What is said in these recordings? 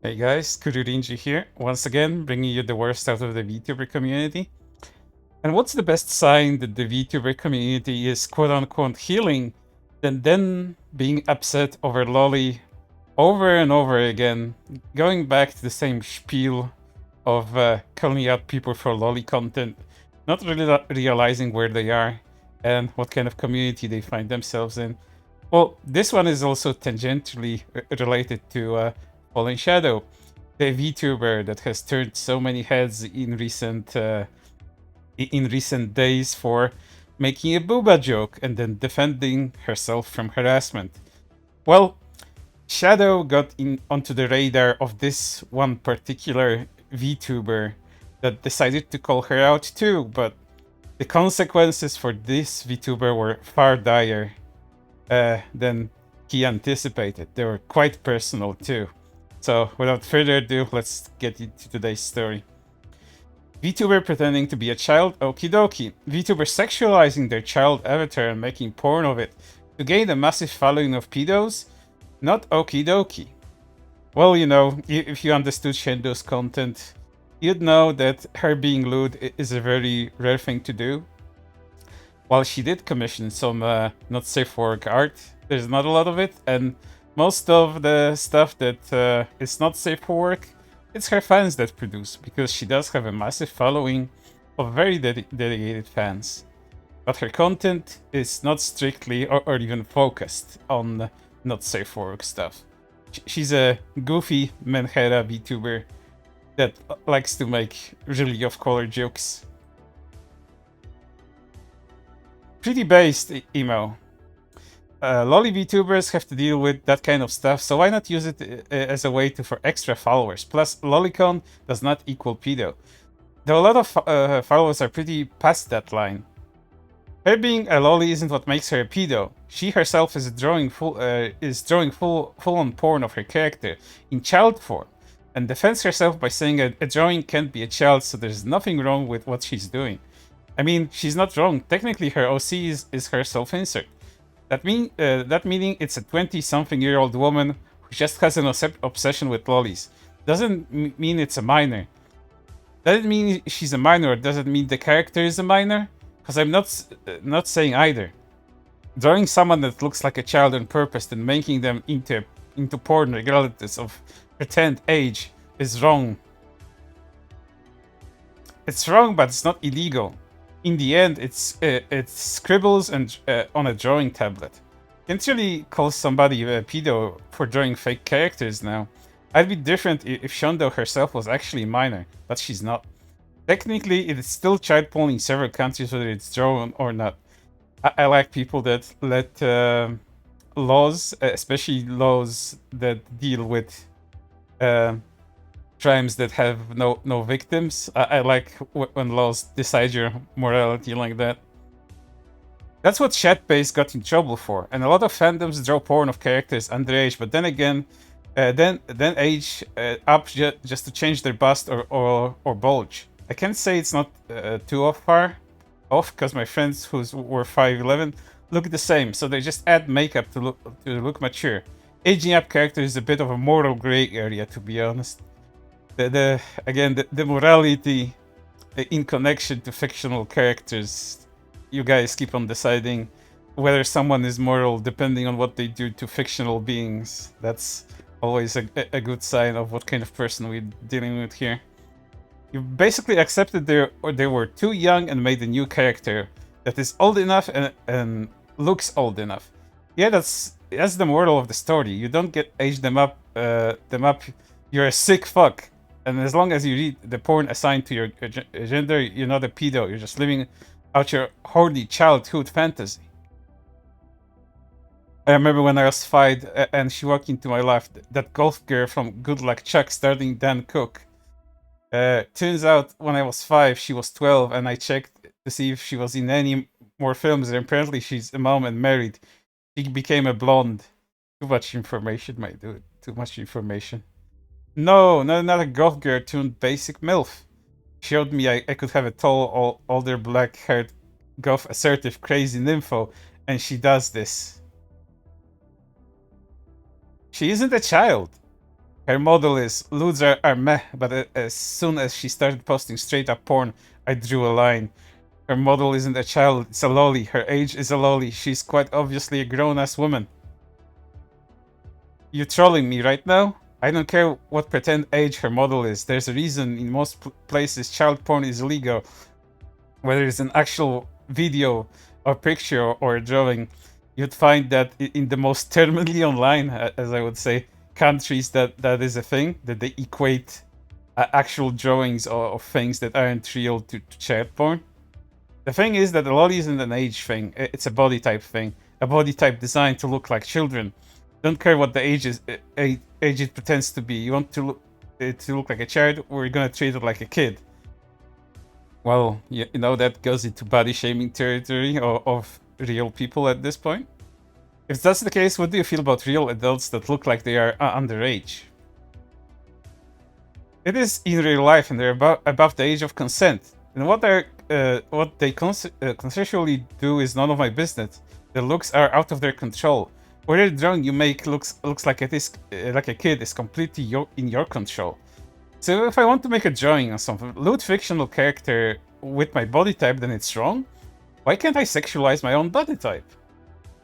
Hey guys, Kuri Rinji here, once again bringing you the worst out of the VTuber community. And what's the best sign that the VTuber community is quote-unquote healing than then being upset over Loli over and over again, going back to the same spiel of calling out people for Loli content, not really realizing where they are and what kind of community they find themselves in. Well, this one is also tangentially related to Fallen Shadow, the VTuber that has turned so many heads in recent days for making a booba joke and then defending herself from harassment. Well, Shadow got onto the radar of this one particular VTuber that decided to call her out too, but the consequences for this VTuber were far dire than he anticipated. They were quite personal too. So without further ado, let's get into today's story. VTuber pretending to be a child, okie dokie. VTuber sexualizing their child avatar and making porn of it to gain a massive following of pedos, not okie dokie. Well, you know, if you understood Shendo's content, you'd know that her being lewd is a very rare thing to do. While she did commission some not safe for work art, there's not a lot of it, and most of the stuff that is not safe for work, it's her fans that produce, because she does have a massive following of very dedicated fans. But her content is not strictly or even focused on not safe for work stuff. She's a goofy Menhera VTuber that likes to make really off-color jokes. Pretty based emo. Loli VTubers have to deal with that kind of stuff, so why not use it as a way for extra followers? Plus, lolicon does not equal pedo. Though a lot of followers are pretty past that line. Her being a loli isn't what makes her a pedo. She herself is drawing full on porn of her character in child form, and defends herself by saying a drawing can't be a child, so there's nothing wrong with what she's doing. I mean, she's not wrong. Technically, her OC is her self-insert. That meaning it's a 20-something-year-old woman who just has an obsession with lollies. Doesn't mean it's a minor. Does it mean she's a minor, or does it mean the character is a minor? Because I'm not saying either. Drawing someone that looks like a child on purpose and making them into porn regardless of pretend age is wrong. It's wrong, but it's not illegal. In the end, it's scribbles and on a drawing tablet. Can't really call somebody a pedo for drawing fake characters now. I'd be different if Shondo herself was actually minor, but she's not. Technically, it is still child porn in several countries, whether it's drawn or not. I like people that let laws, especially laws that deal with crimes that have no victims. I like when laws decide your morality like that. That's what Chatbase got in trouble for, and a lot of fandoms draw porn of characters underage, but then again, then age up just to change their bust or bulge. I can't say it's not too far off, because my friends who were 5'11" look the same, so they just add makeup to look mature. Aging up characters is a bit of a moral gray area, to be honest. The morality in connection to fictional characters, you guys keep on deciding whether someone is moral depending on what they do to fictional beings. That's always a good sign of what kind of person we're dealing with here. You basically accepted they were too young and made a new character that is old enough and looks old enough. Yeah, that's the moral of the story. You don't get age them up. You're a sick fuck. And as long as you read the porn assigned to your gender, you're not a pedo. You're just living out your horny childhood fantasy. I remember when I was 5 and she walked into my life, that golf girl from Good Luck Chuck starting Dan Cook. Turns out when I was 5, she was 12, and I checked to see if she was in any more films, and apparently she's a mom and married. She became a blonde. Too much information, my dude. Too much information. No, not a goth girl tuned basic MILF. Showed me I could have a tall, older, black-haired, goth, assertive, crazy nympho, and she does this. She isn't a child. Her model is, Ludes are meh, but as soon as she started posting straight up porn, I drew a line. Her model isn't a child, it's a loli. Her age is a loli. She's quite obviously a grown-ass woman. You trolling me right now? I don't care what pretend age her model is. There's a reason in most places child porn is illegal. Whether it's an actual video or picture or a drawing, you'd find that in the most terminally online, as I would say, countries that is a thing, that they equate actual drawings of things that aren't real to child porn. The thing is that the loli isn't an age thing, it's a body type thing. A body type designed to look like children. Don't care what the age it pretends to be. You want to look like a child, or you're gonna treat it like a kid. Well, you know that goes into body shaming territory of real people at this point. If that's the case, what do you feel about real adults that look like they are underage? It is in real life, and they're above the age of consent. And what they consensually do is none of my business. The looks are out of their control. Whether the drawing you make looks like it is like a kid is completely in your control. So if I want to make a drawing on some lewd fictional character with my body type, then it's wrong. Why can't I sexualize my own body type?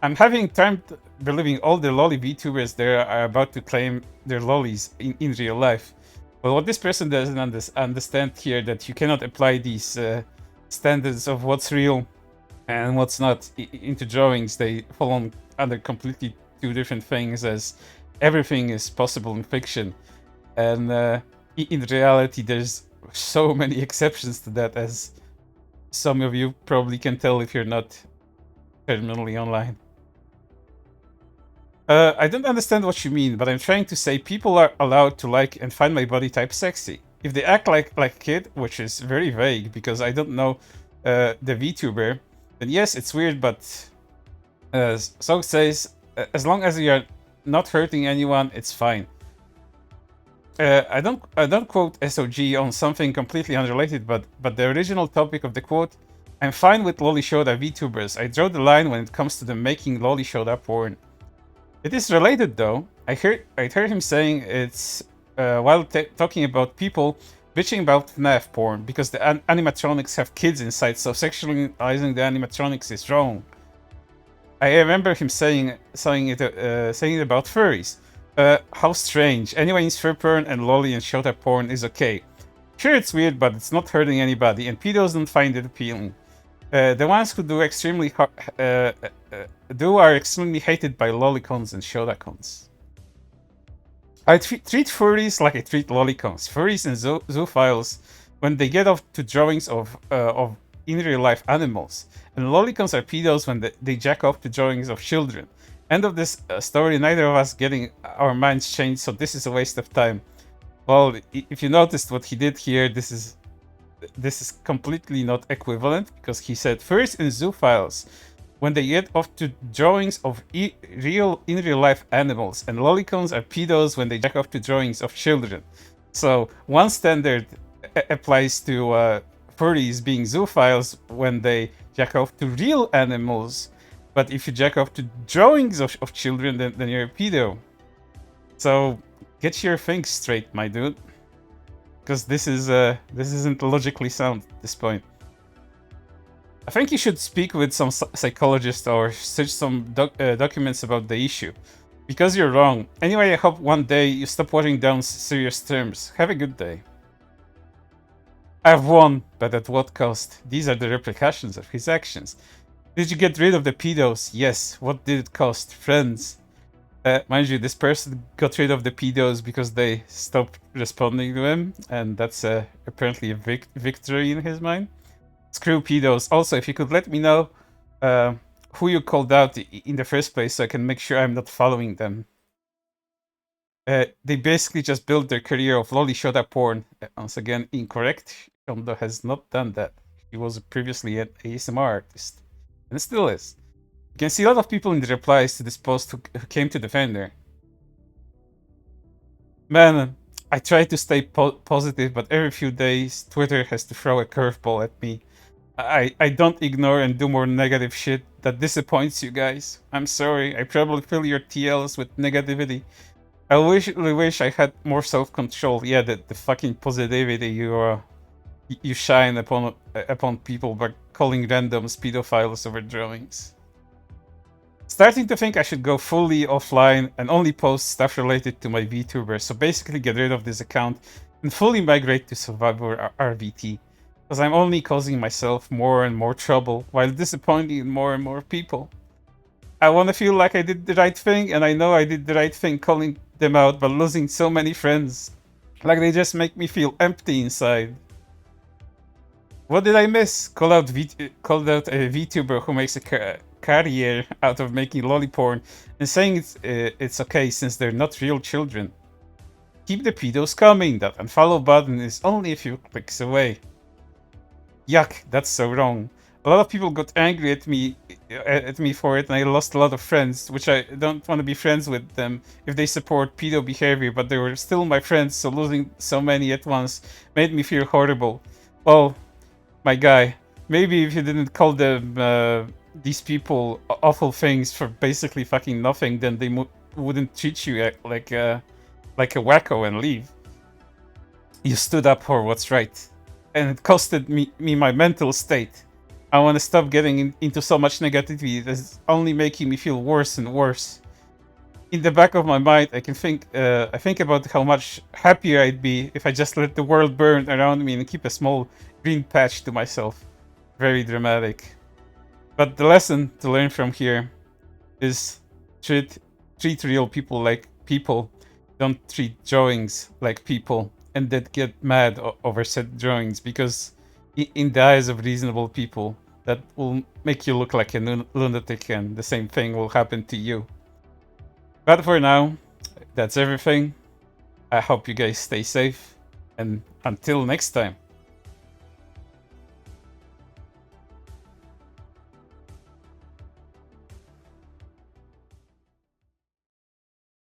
I'm having time believing all the loli VTubers there are about to claim their lolis in real life. But what this person doesn't understand here, that you cannot apply these standards of what's real and what's not into drawings. They fall on under completely two different things, as everything is possible in fiction. And in reality, there's so many exceptions to that, as some of you probably can tell if you're not terminally online. I don't understand what you mean, but I'm trying to say people are allowed to like and find my body type sexy. If they act like a kid, which is very vague because I don't know the VTuber, then yes, it's weird, but so says, as long as you are not hurting anyone, it's fine. I don't quote SOG on something completely unrelated, but the original topic of the quote, I'm fine with loli shoda VTubers. I draw the line when it comes to them making loli shoda porn. It is related though. I heard him saying it's while talking about people bitching about FNAF porn because the animatronics have kids inside, so sexualizing the animatronics is wrong. I remember him saying it about furries. How strange. Anyways, fur porn and loli and shota porn is okay. Sure, it's weird, but it's not hurting anybody, and pedos don't find it appealing. The ones who do are extremely hated by lolicons and shotacons. I treat furries like I treat lolicons. Furries and zoophiles, when they get off to drawings of in real life animals, and lolicons are pedos when they jack off to drawings of children. End of this story. Neither of us getting our minds changed, so this is a waste of time. Well, if you noticed what he did here, this is completely not equivalent, because he said furries and zoophiles when they get off to drawings of in real life animals, and lolicons are pedos when they jack off to drawings of children. So one standard applies to furries being zoophiles when they jack off to real animals, but if you jack off to drawings of children, then you're a pedo. So get your things straight, my dude, because this isn't logically sound at this point. I think you should speak with some psychologist or search some documents about the issue, because you're wrong. Anyway, I hope one day you stop watering down serious terms. Have a good day. I've won, but at what cost? These are the repercussions of his actions. Did you get rid of the pedos? Yes. What did it cost? Friends. Mind you, this person got rid of the pedos because they stopped responding to him, and that's apparently a victory in his mind. Screw pedos. Also, if you could let me know who you called out in the first place, so I can make sure I'm not following them. They basically just built their career of loli shota porn. Once again, incorrect. Shondo has not done that. He was previously an ASMR artist, and still is. You can see a lot of people in the replies to this post who came to defend her. Man, I try to stay positive, but every few days Twitter has to throw a curveball at me. I don't ignore and do more negative shit that disappoints you guys. I'm sorry, I probably fill your TLs with negativity. I really wish I had more self-control. Yeah, the fucking positivity you shine upon people by calling randoms pedophiles over drawings. Starting to think I should go fully offline and only post stuff related to my VTuber, so basically get rid of this account and fully migrate to Survivor RVT, because I'm only causing myself more and more trouble while disappointing more and more people. I want to feel like I did the right thing, and I know I did the right thing calling them out, but losing so many friends. Like they just make me feel empty inside. What did I miss? Called out a VTuber who makes a career out of making lolly porn and saying it's okay since they're not real children. Keep the pedos coming. That unfollow button is only a few clicks away. Yuck, that's so wrong. A lot of people got angry at me for it, and I lost a lot of friends, which I don't want to be friends with them if they support pedo behavior, but they were still my friends, so losing so many at once made me feel horrible. Well, my guy, maybe if you didn't call them these people awful things for basically fucking nothing, then they wouldn't treat you like a wacko and leave. You stood up for what's right, and it costed me my mental state. I want to stop getting into so much negativity that's only making me feel worse and worse. In the back of my mind, I think about how much happier I'd be if I just let the world burn around me and keep a small green patch to myself. Very dramatic. But the lesson to learn from here is treat real people like people. Don't treat drawings like people, and then get mad over said drawings, because in the eyes of reasonable people, that will make you look like a lunatic, and the same thing will happen to you. But for now, that's everything. I hope you guys stay safe, and until next time.